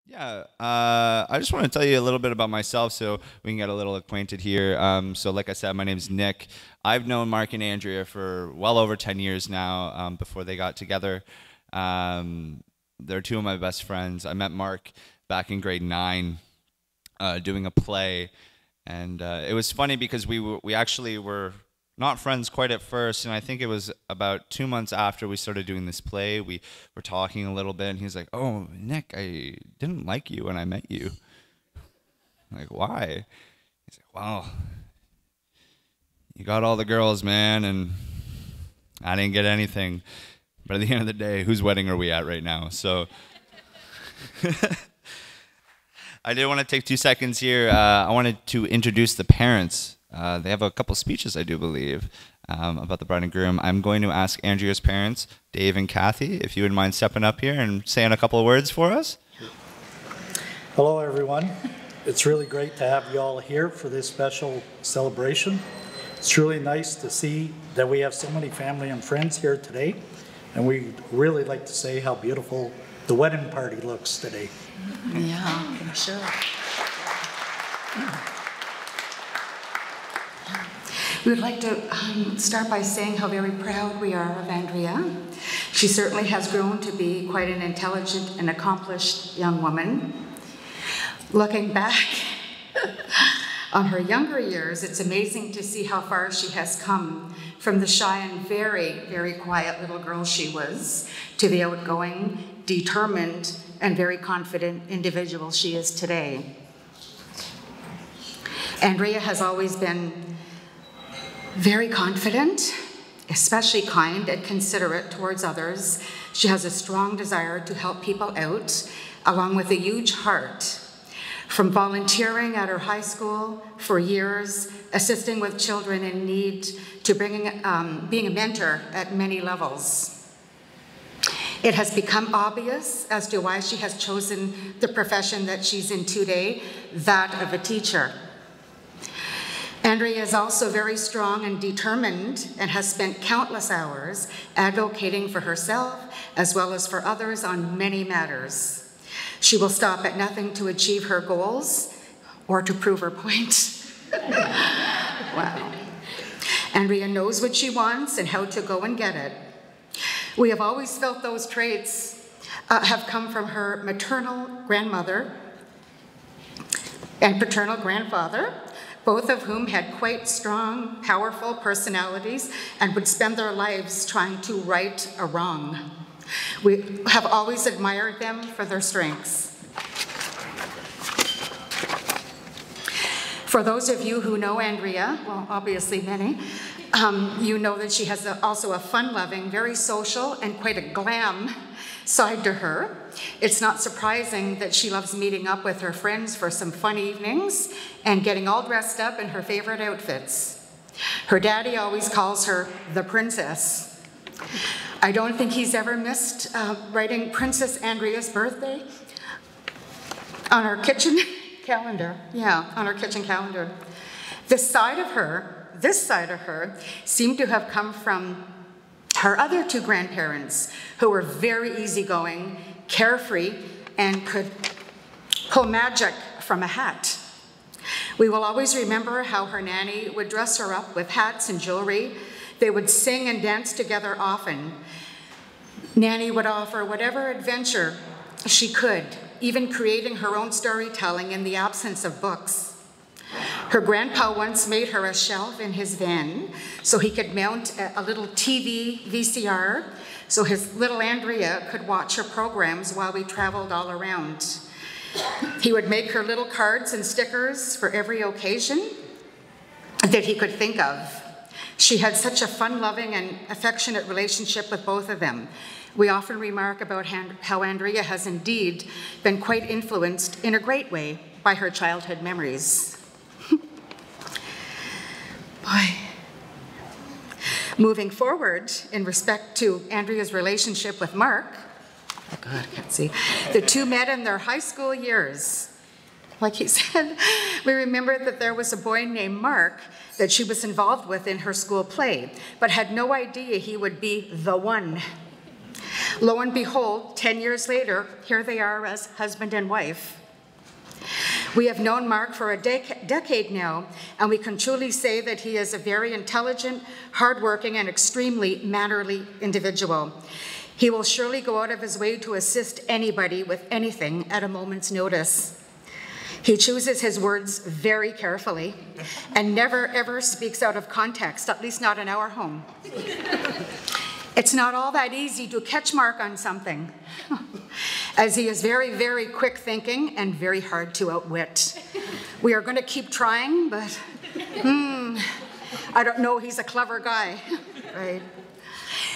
Yeah, I just want to tell you a little bit about myself so we can get a little acquainted here. So, like I said, my name's Nick. I've known Mark and Andrea for well over 10 years now, before they got together. They're two of my best friends. I met Mark back in grade 9 doing a play, and it was funny because we actually were not friends quite at first, and I think it was about 2 months after we started doing this play, we were talking a little bit, and he was like, "Oh, Nick, I didn't like you when I met you." I'm like, why? He's like, "Well, you got all the girls, man, and I didn't get anything. But at the end of the day, whose wedding are we at right now?" So I did want to take 2 seconds here. I wanted to introduce the parents. They have a couple speeches, I do believe, about the bride and groom. I'm going to ask Andrea's parents, Dave and Kathy, if you would mind stepping up here and saying a couple of words for us. Hello, everyone. It's really great to have you all here for this special celebration. It's really nice to see that we have so many family and friends here today, and we'd really like to say how beautiful the wedding party looks today. Yeah, for sure. We would like to start by saying how very proud we are of Andrea. She certainly has grown to be quite an intelligent and accomplished young woman. Looking back on her younger years, it's amazing to see how far she has come from the shy and very, very quiet little girl she was to the outgoing, determined, and very confident individual she is today. Andrea has always been very confident, especially kind and considerate towards others. She has a strong desire to help people out, along with a huge heart. From volunteering at her high school for years, assisting with children in need, to being a mentor at many levels. It has become obvious as to why she has chosen the profession that she's in today, that of a teacher. Andrea is also very strong and determined and has spent countless hours advocating for herself as well as for others on many matters. She will stop at nothing to achieve her goals or to prove her point. Wow. Andrea knows what she wants and how to go and get it. We have always felt those traits have come from her maternal grandmother and paternal grandfather, both of whom had quite strong, powerful personalities and would spend their lives trying to right a wrong. We have always admired them for their strengths. For those of you who know Andrea, well, obviously many, you know that she has also a fun-loving, very social, and quite a glam side to her. It's not surprising that she loves meeting up with her friends for some fun evenings and getting all dressed up in her favorite outfits. Her daddy always calls her the princess. I don't think he's ever missed writing Princess Andrea's birthday on our kitchen calendar. Yeah, on our kitchen calendar. This side of her seemed to have come from her other two grandparents, who were very easygoing, carefree, and could pull magic from a hat. We will always remember how her nanny would dress her up with hats and jewelry. They would sing and dance together often. Nanny would offer whatever adventure she could, even creating her own storytelling in the absence of books. Her grandpa once made her a shelf in his van so he could mount a little TV VCR so his little Andrea could watch her programs while we traveled all around. He would make her little cards and stickers for every occasion that he could think of. She had such a fun-loving and affectionate relationship with both of them. We often remark about how Andrea has indeed been quite influenced in a great way by her childhood memories. Boy. Moving forward, in respect to Andrea's relationship with Mark, oh God, I can't see, the two met in their high school years. Like he said, we remember that there was a boy named Mark that she was involved with in her school play, but had no idea he would be the one. Lo and behold, 10 years later, here they are as husband and wife. We have known Mark for a decade now, and we can truly say that he is a very intelligent, hardworking, and extremely mannerly individual. He will surely go out of his way to assist anybody with anything at a moment's notice. He chooses his words very carefully and never ever speaks out of context, at least not in our home. It's not all that easy to catch Mark on something, as he is very, very quick thinking and very hard to outwit. We are going to keep trying, but I don't know, he's a clever guy, right?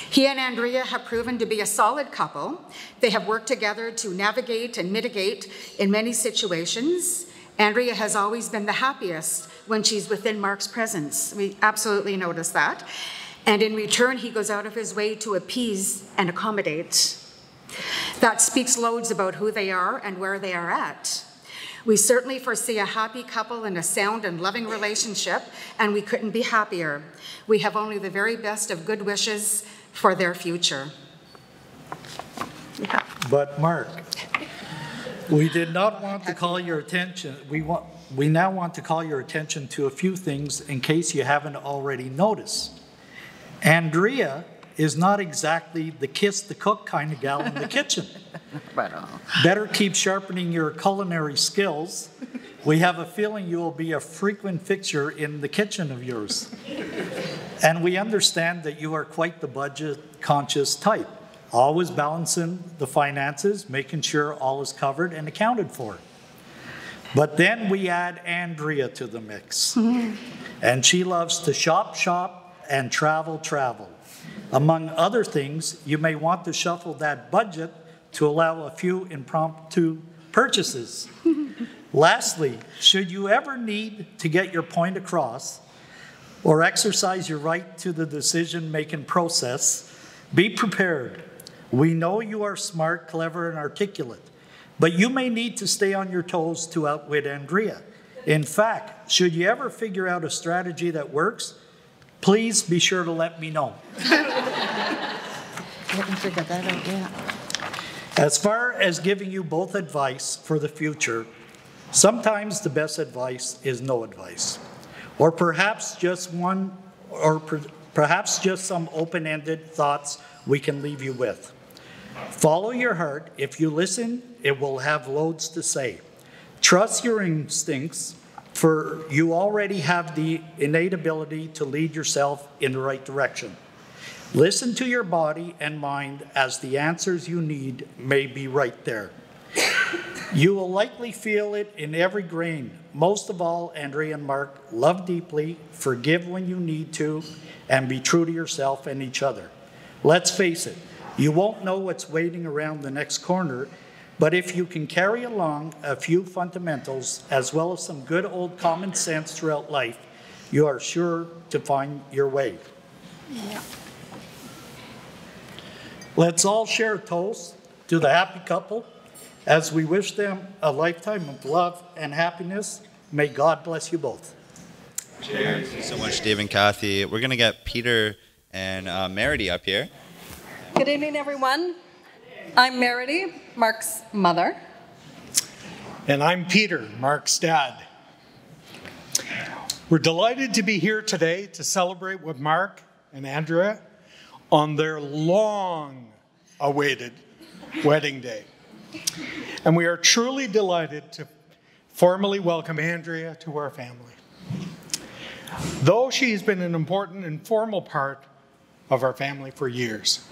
He and Andrea have proven to be a solid couple. They have worked together to navigate and mitigate in many situations. Andrea has always been the happiest when she's within Mark's presence. We absolutely notice that. And in return, he goes out of his way to appease and accommodate. That speaks loads about who they are and where they are at. We certainly foresee a happy couple in a sound and loving relationship, and we couldn't be happier. We have only the very best of good wishes for their future. Yeah. But Mark, we did not want to call your attention. We now want to call your attention to a few things in case you haven't already noticed. Andrea is not exactly the kiss the cook kind of gal in the kitchen. Better keep sharpening your culinary skills. We have a feeling you will be a frequent fixture in the kitchen of yours. And we understand that you are quite the budget-conscious type, always balancing the finances, making sure all is covered and accounted for. But then we add Andrea to the mix. And she loves to shop, and travel. Among other things, you may want to shuffle that budget to allow a few impromptu purchases. Lastly, should you ever need to get your point across or exercise your right to the decision-making process, be prepared. We know you are smart, clever, and articulate, but you may need to stay on your toes to outwit Andrea. In fact, should you ever figure out a strategy that works, please be sure to let me know. Let me figure that out, yeah. As far as giving you both advice for the future, sometimes the best advice is no advice, or perhaps just perhaps just some open-ended thoughts we can leave you with. Follow your heart. If you listen, it will have loads to say. Trust your instincts, for you already have the innate ability to lead yourself in the right direction. Listen to your body and mind, as the answers you need may be right there. You will likely feel it in every grain. Most of all, Andrea and Mark, love deeply, forgive when you need to, and be true to yourself and each other. Let's face it, you won't know what's waiting around the next corner, but if you can carry along a few fundamentals as well as some good old common sense throughout life, you are sure to find your way. Yeah. Let's all share a toast to the happy couple as we wish them a lifetime of love and happiness. May God bless you both. Cheers. Thank you so much, Dave and Kathy. We're going to get Peter and Meredy up here. Good evening, everyone. I'm Meredy, Mark's mother. And I'm Peter, Mark's dad. We're delighted to be here today to celebrate with Mark and Andrea on their long-awaited wedding day. And we are truly delighted to formally welcome Andrea to our family. Though she's been an important and formal part of our family for years.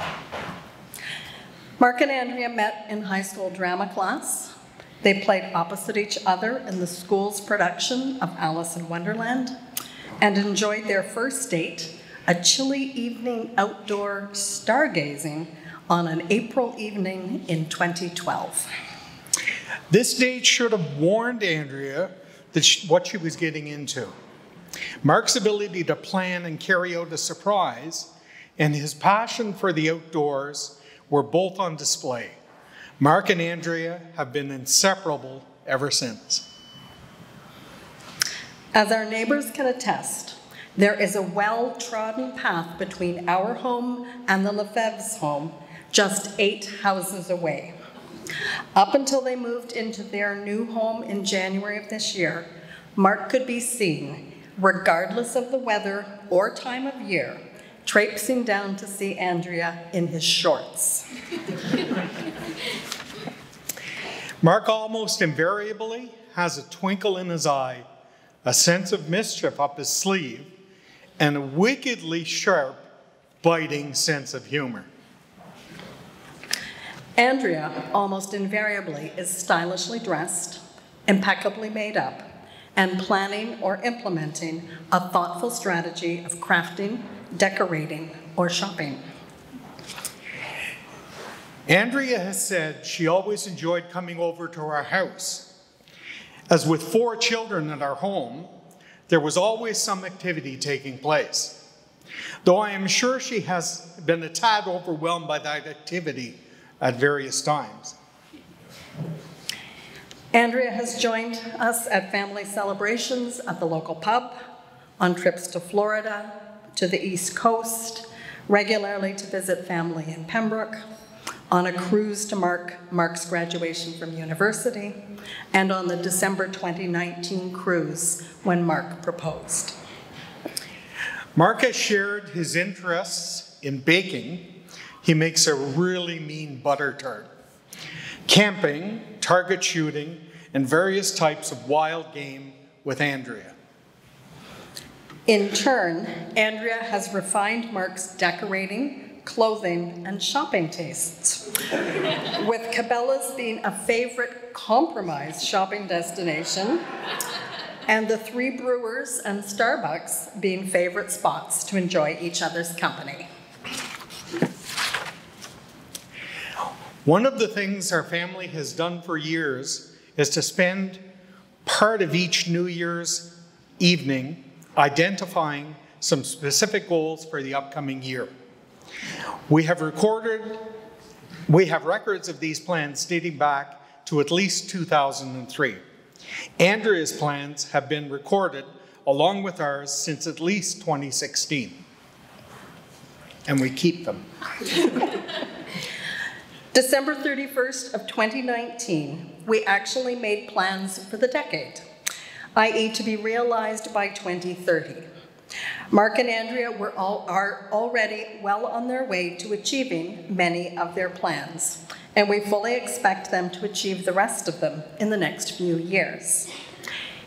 Mark and Andrea met in high school drama class. They played opposite each other in the school's production of Alice in Wonderland and enjoyed their first date, a chilly evening outdoor stargazing on an April evening in 2012. This date should have warned Andrea what she was getting into. Mark's ability to plan and carry out a surprise and his passion for the outdoors were both on display. Mark and Andrea have been inseparable ever since. As our neighbors can attest, there is a well-trodden path between our home and the Lefebvre's home just 8 houses away. Up until they moved into their new home in January of this year, Mark could be seen, regardless of the weather or time of year, traipsing down to see Andrea in his shorts. Mark almost invariably has a twinkle in his eye, a sense of mischief up his sleeve, and a wickedly sharp, biting sense of humor. Andrea almost invariably is stylishly dressed, impeccably made up, and planning or implementing a thoughtful strategy of crafting, decorating, or shopping. Andrea has said she always enjoyed coming over to our house. As with 4 children in our home, there was always some activity taking place. Though I am sure she has been a tad overwhelmed by that activity at various times. Andrea has joined us at family celebrations at the local pub, on trips to Florida, to the East Coast, regularly to visit family in Pembroke, on a cruise to mark Mark's graduation from university, and on the December 2019 cruise when Mark proposed. Mark has shared his interests in baking. He makes a really mean butter tart. Camping, target shooting, and various types of wild game with Andrea. In turn, Andrea has refined Mark's decorating, clothing, and shopping tastes, with Cabela's being a favorite compromise shopping destination, and the 3 Brewers and Starbucks being favorite spots to enjoy each other's company. One of the things our family has done for years is to spend part of each New Year's evening identifying some specific goals for the upcoming year. We have records of these plans dating back to at least 2003. Andrea's plans have been recorded along with ours since at least 2016. And we keep them. December 31st of 2019, we actually made plans for the decade, i.e. to be realized by 2030. Mark and Andrea are already well on their way to achieving many of their plans, and we fully expect them to achieve the rest of them in the next few years.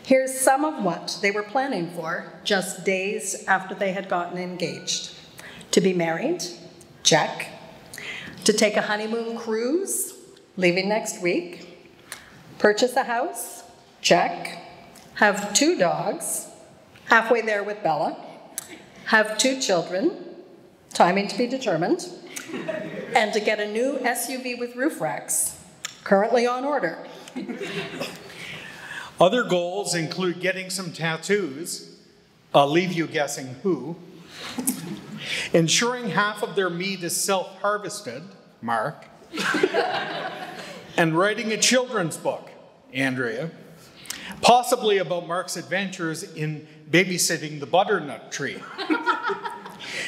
Here's some of what they were planning for just days after they had gotten engaged. To be married, check. To take a honeymoon cruise, leaving next week. Purchase a house, check. Have 2 dogs, halfway there with Bella. Have 2 children, timing to be determined. And to get a new SUV with roof racks, currently on order. Other goals include getting some tattoos. I'll leave you guessing who. Ensuring half of their meat is self-harvested, Mark. And writing a children's book, Andrea. Possibly about Mark's adventures in babysitting the butternut tree.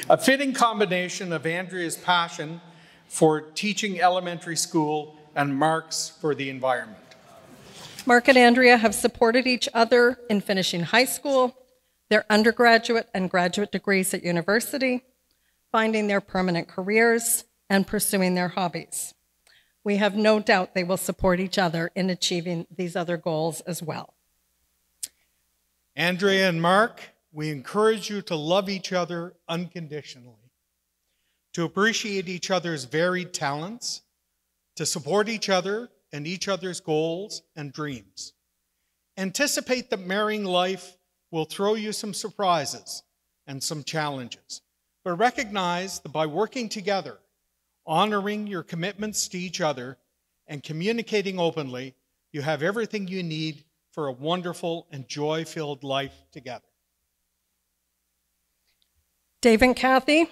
A fitting combination of Andrea's passion for teaching elementary school and Mark's for the environment. Mark and Andrea have supported each other in finishing high school, their undergraduate and graduate degrees at university, finding their permanent careers, and pursuing their hobbies. We have no doubt they will support each other in achieving these other goals as well. Andrea and Mark, we encourage you to love each other unconditionally, to appreciate each other's varied talents, to support each other and each other's goals and dreams. Anticipate that marrying life will throw you some surprises and some challenges, but recognize that by working together, honoring your commitments to each other, and communicating openly, you have everything you need for a wonderful and joy-filled life together. Dave and Kathy,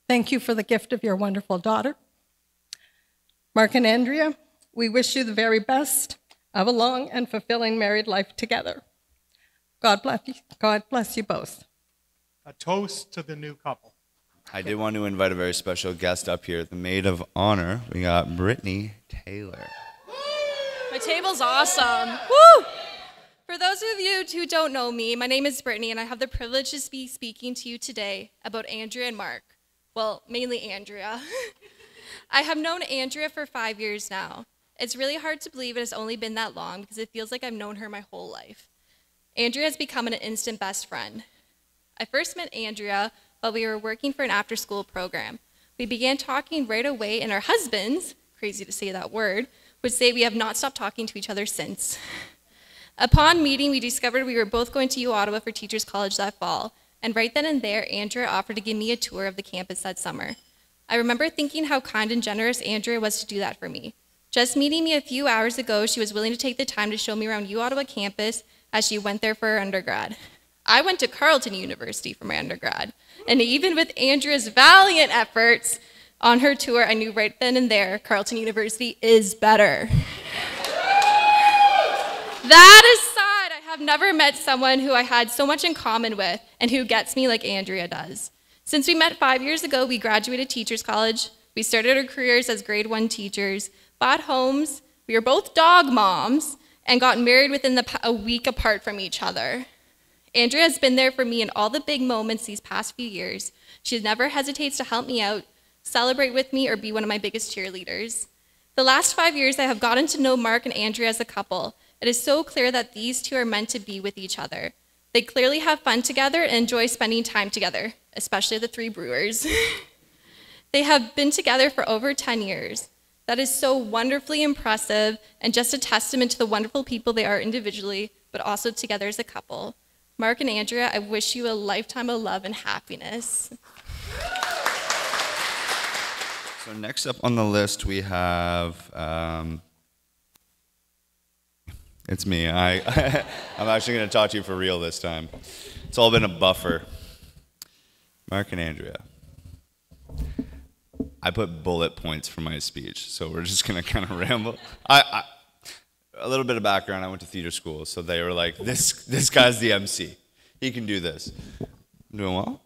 thank you for the gift of your wonderful daughter. Mark and Andrea, we wish you the very best of a long and fulfilling married life together. God bless you both. A toast to the new couple. I did want to invite a very special guest up here, the Maid of Honor. We got Brittany Taylor. My table's awesome. Woo! For those of you who don't know me, my name is Brittany, and I have the privilege to be speaking to you today about Andrea and Mark. Well, mainly Andrea. I have known Andrea for 5 years now. It's really hard to believe it has only been that long because it feels like I've known her my whole life. Andrea has become an instant best friend. I first met Andrea while we were working for an after-school program. We began talking right away, and our husbands, crazy to say that word, would say we have not stopped talking to each other since. Upon meeting, we discovered we were both going to Ottawa for Teachers College that fall, and right then and there, Andrea offered to give me a tour of the campus that summer. I remember thinking how kind and generous Andrea was to do that for me. Just meeting me a few hours ago, she was willing to take the time to show me around Ottawa campus as she went there for her undergrad. I went to Carleton University for my undergrad, and even with Andrea's valiant efforts on her tour, I knew right then and there Carleton University is better. That aside, I have never met someone who I had so much in common with and who gets me like Andrea does. Since we met 5 years ago, we graduated Teachers College, we started our careers as grade 1 teachers, bought homes, we were both dog moms, and got married within a week apart from each other. Andrea has been there for me in all the big moments these past few years. She never hesitates to help me out, celebrate with me, or be one of my biggest cheerleaders. The last 5 years, I have gotten to know Mark and Andrea as a couple. It is so clear that these two are meant to be with each other. They clearly have fun together and enjoy spending time together, especially the three brewers. They have been together for over 10 years. That is so wonderfully impressive and just a testament to the wonderful people they are individually, but also together as a couple. Mark and Andrea, I wish you a lifetime of love and happiness. So next up on the list we have, it's me. I'm actually going to talk to you for real this time. It's all been a buffer. Mark and Andrea. I put bullet points for my speech, so we're just going to kind of ramble. A little bit of background, I went to theater school, so they were like, this guy's the MC. He can do this. I'm doing well?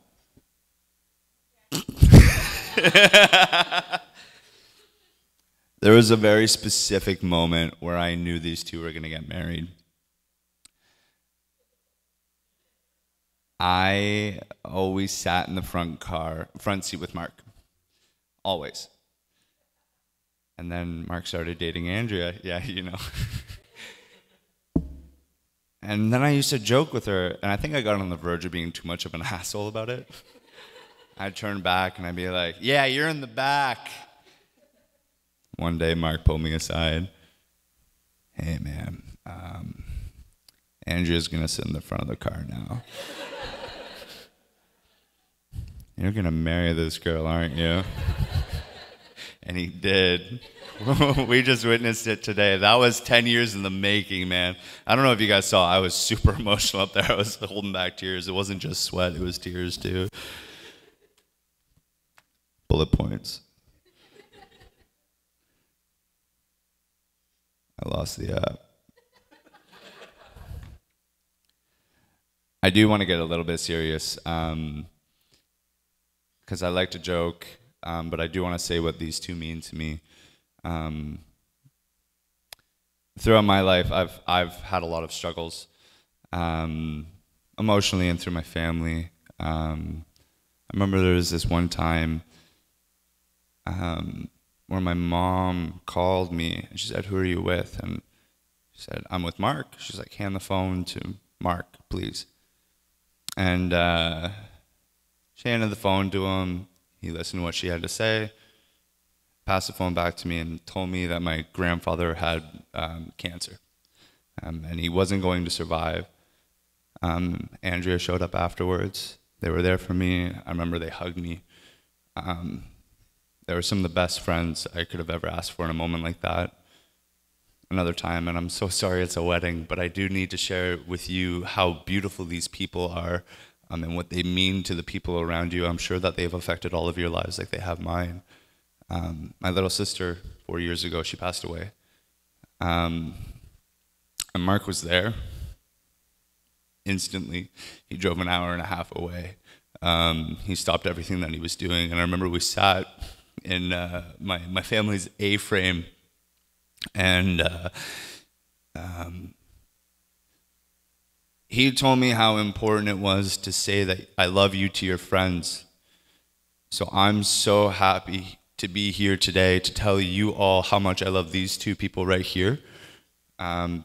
There was a very specific moment where I knew these two were going to get married. I always sat in the front seat with Mark. Always. And then Mark started dating Andrea. Yeah, you know. And then I used to joke with her, and I think I got on the verge of being too much of an asshole about it. I'd turn back and I'd be like, yeah, you're in the back. One day, Mark pulled me aside. Hey, man, Andrea's going to sit in the front of the car now. You're going to marry this girl, aren't you? And he did. We just witnessed it today. That was 10 years in the making, man. I don't know if you guys saw, I was super emotional up there. I was holding back tears. It wasn't just sweat, it was tears too. Bullet points. I lost the app. I do want to get a little bit serious because I like to joke, but I do want to say what these two mean to me. Throughout my life, I've had a lot of struggles, emotionally and through my family. I remember there was this one time where my mom called me and she said, "Who are you with?" And she said, "I'm with Mark." She's like, "Hand the phone to Mark, please." And she handed the phone to him. He listened to what she had to say, passed the phone back to me, and told me that my grandfather had cancer, and he wasn't going to survive. Andrea showed up afterwards. They were there for me. I remember they hugged me. They were some of the best friends I could have ever asked for in a moment like that. Another time, and I'm so sorry it's a wedding, but I do need to share with you how beautiful these people are and what they mean to the people around you. I'm sure that they've affected all of your lives like they have mine. My little sister, 4 years ago, she passed away. And Mark was there instantly. He drove an hour and a half away He stopped everything that he was doing, and I remember we sat in my family's A-frame, and he told me how important it was to say that I love you to your friends. So I'm so happy to be here today to tell you all how much I love these two people right here,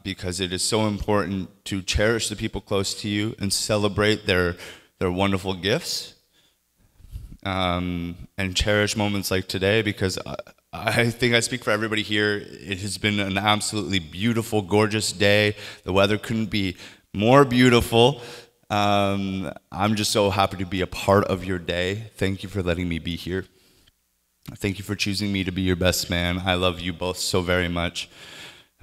because it is so important to cherish the people close to you and celebrate their wonderful gifts, and cherish moments like today, because I think I speak for everybody here. It has been an absolutely beautiful, gorgeous day. The weather couldn't be more beautiful. I'm just so happy to be a part of your day. Thank you for letting me be here. Thank you for choosing me to be your best man. I love you both so very much.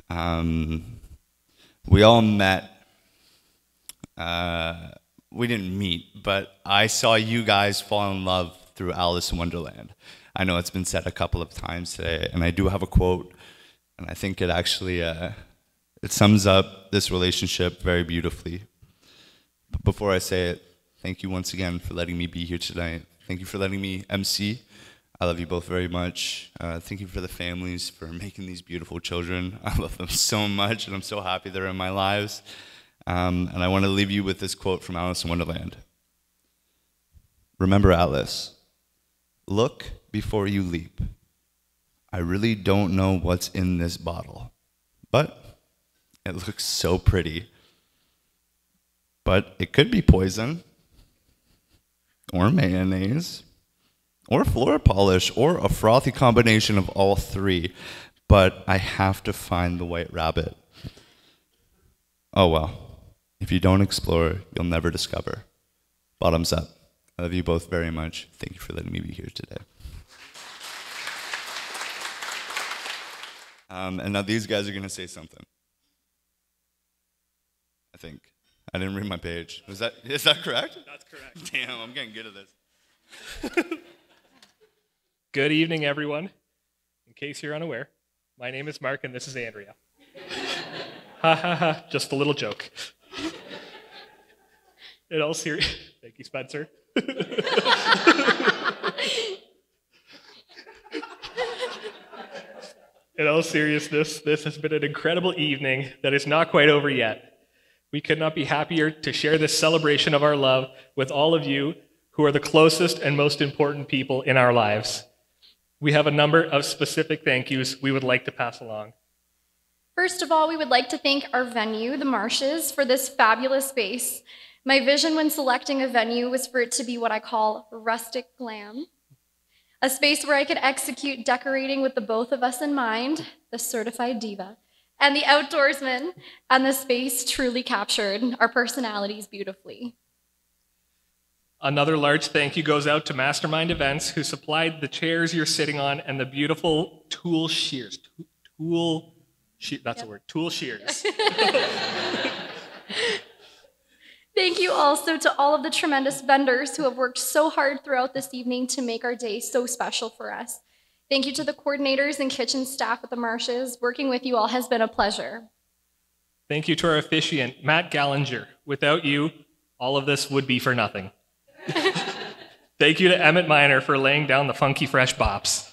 We all met. We didn't meet, but I saw you guys fall in love through Alice in Wonderland. I know it's been said a couple of times today, and I do have a quote, and I think it actually it sums up this relationship very beautifully. But before I say it, thank you once again for letting me be here tonight. Thank you for letting me MC. I love you both very much. Thank you for the families for making these beautiful children. I love them so much, and I'm so happy they're in my lives. And I want to leave you with this quote from Alice in Wonderland. Remember, Alice, look before you leap. I really don't know what's in this bottle, but it looks so pretty. But it could be poison, or mayonnaise, or floor polish, or a frothy combination of all three. But I have to find the white rabbit. Oh well. If you don't explore, you'll never discover. Bottoms up. I love you both very much. Thank you for letting me be here today. And now these guys are going to say something. I think. I didn't read my page. Is that correct? That's correct. Damn, I'm getting good at this. Good evening, everyone. In case you're unaware, my name is Mark and this is Andrea. Ha ha ha, just a little joke. In all seriousness, thank you, Spencer. In all seriousness, this has been an incredible evening that is not quite over yet. We could not be happier to share this celebration of our love with all of you who are the closest and most important people in our lives. We have a number of specific thank yous we would like to pass along. First of all, we would like to thank our venue, the Marshes, for this fabulous space. My vision when selecting a venue was for it to be what I call rustic glam. A space where I could execute decorating with the both of us in mind, the certified diva, and the outdoorsman, and the space truly captured our personalities beautifully. Another large thank you goes out to Mastermind Events, who supplied the chairs you're sitting on and the beautiful tool shears. That's a word, tool shears. Thank you also to all of the tremendous vendors who have worked so hard throughout this evening to make our day so special for us. Thank you to the coordinators and kitchen staff at the Marshes. Working with you all has been a pleasure. Thank you to our officiant, Matt Gallinger. Without you, all of this would be for nothing. Thank you to Emmett Miner for laying down the funky fresh bops.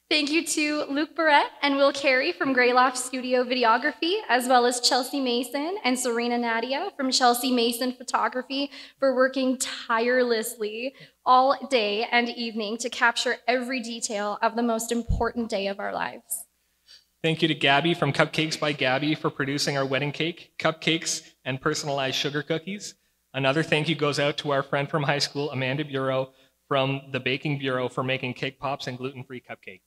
Thank you to Luke Barrett and Will Carey from Greyloft Studio Videography, as well as Chelsea Mason and Serena Nadia from Chelsea Mason Photography for working tirelessly all day and evening to capture every detail of the most important day of our lives. Thank you to Gabby from Cupcakes by Gabby for producing our wedding cake, cupcakes, and personalized sugar cookies. Another thank you goes out to our friend from high school, Amanda Bureau, from the Baking Bureau for making cake pops and gluten-free cupcakes.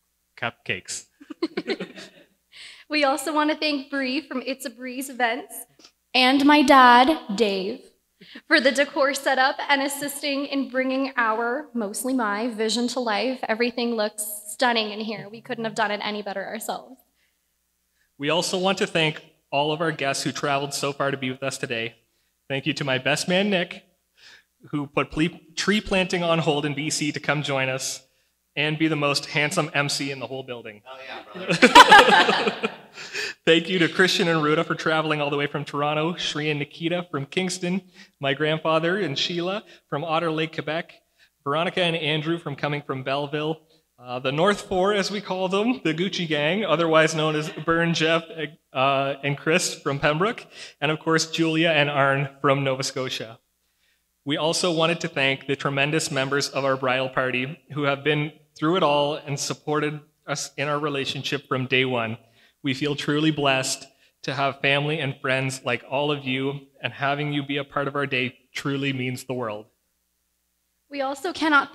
We also want to thank Bree from It's a Breeze Events and my dad, Dave, for the decor setup and assisting in bringing our, mostly my, vision to life. Everything looks stunning in here. We couldn't have done it any better ourselves. We also want to thank all of our guests who traveled so far to be with us today. Thank you to my best man, Nick, who put tree planting on hold in BC to come join us and be the most handsome MC in the whole building. Oh yeah, brother. Thank you to Christian and Ruta for traveling all the way from Toronto, Shri and Nikita from Kingston, my grandfather and Sheila from Otter Lake, Quebec, Veronica and Andrew from coming from Belleville, the North Four, as we call them, the Gucci Gang, otherwise known as Bern, Jeff, and Chris from Pembroke, and of course Julia and Arn from Nova Scotia. We also wanted to thank the tremendous members of our bridal party who have been through it all and supported us in our relationship from day one. We feel truly blessed to have family and friends like all of you, and having you be a part of our day truly means the world. We also cannot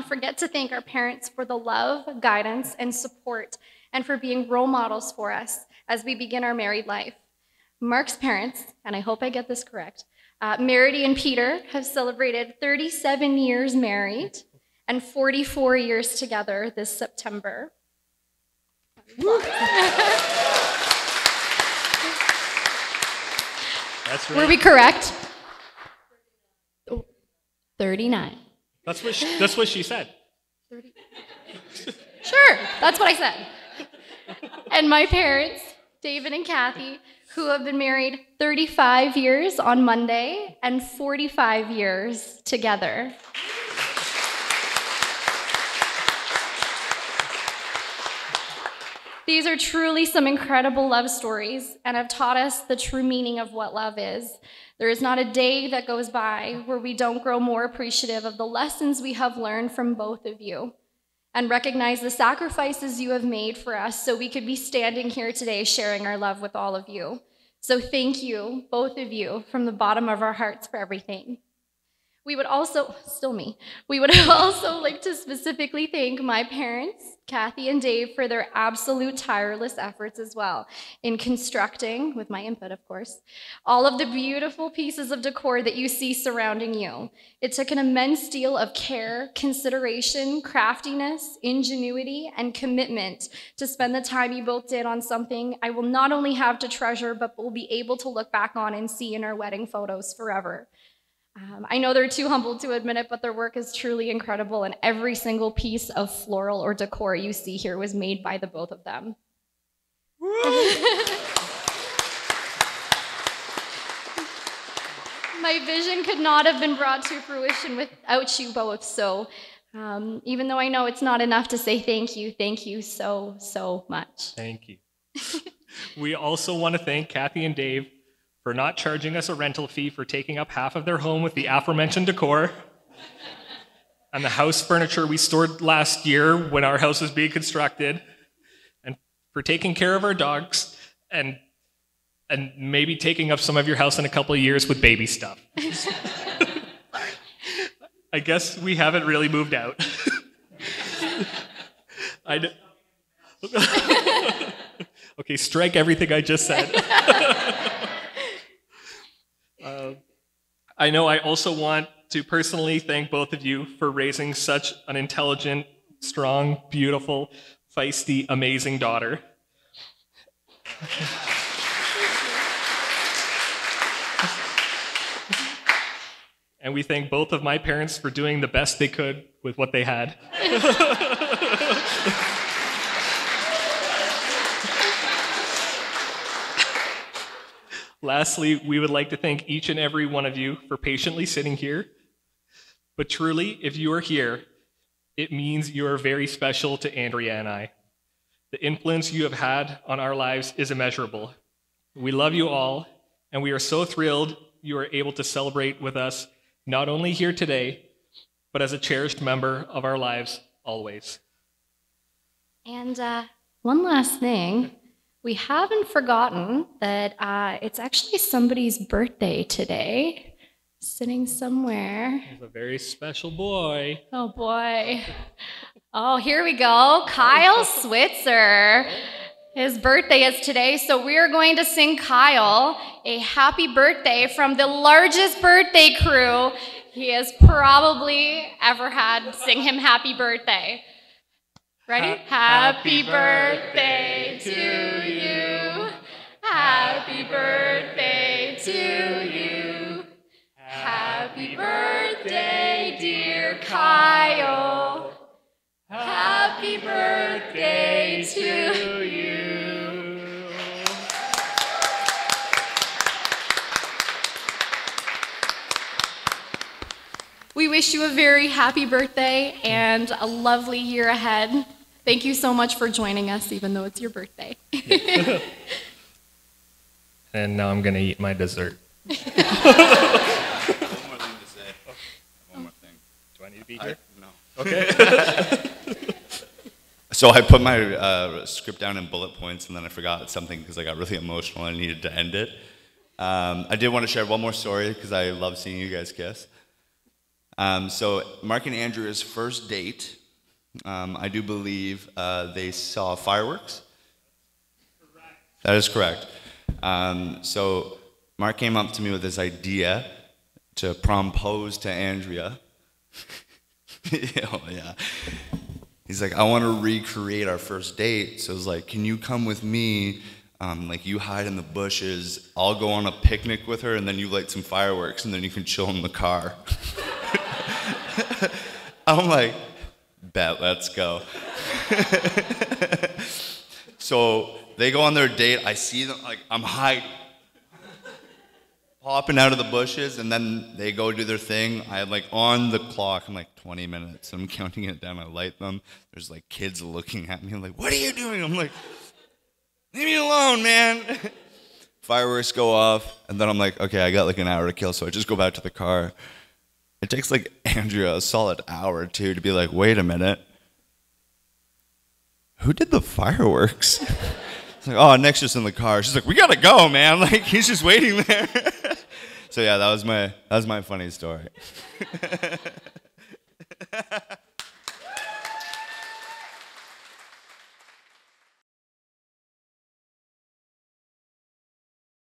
forget to thank our parents for the love, guidance, and support, and for being role models for us as we begin our married life. Mark's parents, and I hope I get this correct, Meredy and Peter have celebrated 37 years married and 44 years together this September. That's right. Were we correct? 39. That's what she said. 30. Sure, that's what I said. And my parents, David and Kathy, who have been married 35 years on Monday and 45 years together. These are truly some incredible love stories and have taught us the true meaning of what love is. There is not a day that goes by where we don't grow more appreciative of the lessons we have learned from both of you and recognize the sacrifices you have made for us so we could be standing here today sharing our love with all of you. So thank you, both of you, from the bottom of our hearts for everything. We would also like to specifically thank my parents, Kathy and Dave, for their absolute tireless efforts as well in constructing, with my input of course, all of the beautiful pieces of decor that you see surrounding you. It took an immense deal of care, consideration, craftiness, ingenuity, and commitment to spend the time you both did on something I will not only have to treasure, but will be able to look back on and see in our wedding photos forever. I know they're too humble to admit it, but their work is truly incredible, and every single piece of floral or decor you see here was made by the both of them. My vision could not have been brought to fruition without you both, so even though I know it's not enough to say thank you so, so much. Thank you. We also want to thank Kathy and Dave for not charging us a rental fee for taking up half of their home with the aforementioned decor and the house furniture we stored last year when our house was being constructed, and for taking care of our dogs and maybe taking up some of your house in a couple of years with baby stuff. I guess we haven't really moved out. Okay, strike everything I just said. I know I also want to personally thank both of you for raising such an intelligent, strong, beautiful, feisty, amazing daughter. And we thank both of my parents for doing the best they could with what they had. Lastly, we would like to thank each and every one of you for patiently sitting here. But truly, if you are here, it means you are very special to Andrea and I. The influence you have had on our lives is immeasurable. We love you all, and we are so thrilled you are able to celebrate with us, not only here today, but as a cherished member of our lives always. And one last thing. We haven't forgotten that it's actually somebody's birthday today, sitting somewhere. He's a very special boy. Oh boy. Oh, here we go. Kyle Switzer. His birthday is today, so we are going to sing Kyle a happy birthday from the largest birthday crew he has probably ever had sing him happy birthday. Ready? Happy birthday to you. Happy birthday to you. Happy birthday, dear Kyle. Happy birthday to you. we wish you a very happy birthday and a lovely year ahead. Thank you so much for joining us, even though it's your birthday. And now I'm going to eat my dessert. One more thing to say. One more thing. Do I need to be here? No. Okay. So I put my script down in bullet points, and then I forgot something because I got really emotional and I needed to end it. I did want to share one more story because I love seeing you guys kiss. So Mark and Andrea's first date, I do believe they saw fireworks. Correct. That is correct. So Mark came up to me with this idea to propose to Andrea. Oh, yeah. He's like, I want to recreate our first date. So I was like, can you come with me? Like, you hide in the bushes. I'll go on a picnic with her, and then you light some fireworks, and then you can chill in the car. I'm like, bet, let's go. So they go on their date. I see them, like, I'm hiding, popping out of the bushes, and then they go do their thing. I had, like, on the clock, I'm like, 20 minutes. I'm counting it down. I light them. There's, like, kids looking at me. I'm like, what are you doing? I'm like, leave me alone, man. Fireworks go off, and then I'm like, okay, I got, like, an hour to kill, so I just go back to the car. It takes, like, Andrea a solid hour, too, to be like, wait a minute. Who did the fireworks? It's like, oh, Nick's just in the car. She's like, we gotta go, man. Like, he's just waiting there. So yeah, that was my funny story.